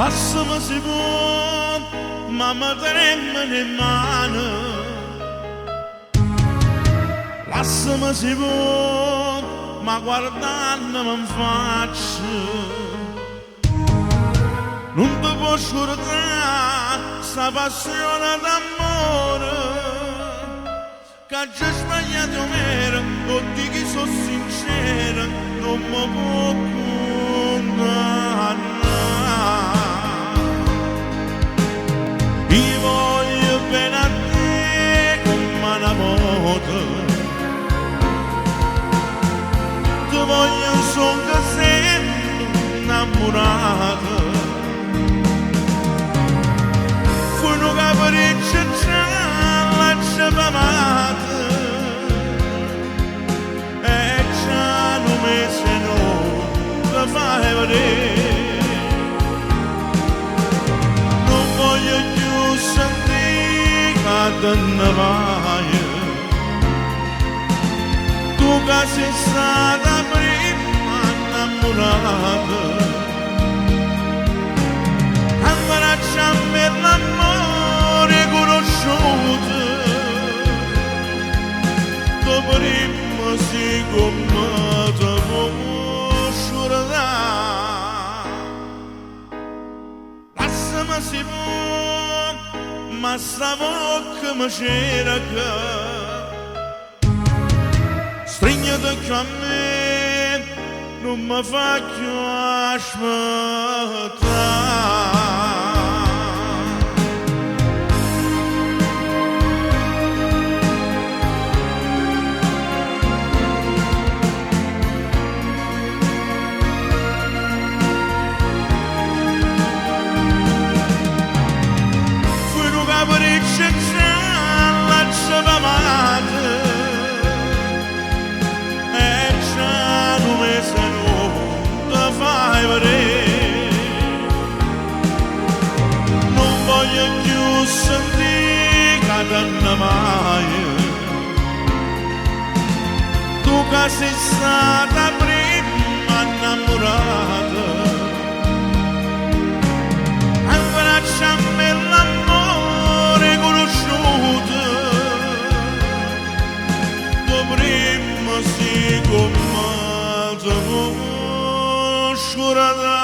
Lasciami si può, ma mi tremano le mani. Lasciami si può, ma guardandomi in faccia. Non ti può scordare sta passione d'amore che ha già sbagliato mera, tutti che sono sincera, non mi può condannare. Io voglio bene a te come una moto, ti voglio solo che sei innamorata. Fu un capriccio già la ciapamata e già non mi se no la fai vedere. Non voglio più sentire che te ne vai, tu che sei stata prima innamorata. Abbracciami per l'amore conosciuto, tu prima si come ti può scordare. Lasciami si può, ma sta bocca mi cerca. Stringiti più a me, non mi fa più aspettare. Capriccio già la ciapamata e già non mi se no te fai vedere. Non voglio più sentire che te ne vai, tu che sei stata prima innamorata. Abbracciami l'amore conosciuto, tu prima si come ti può scordare.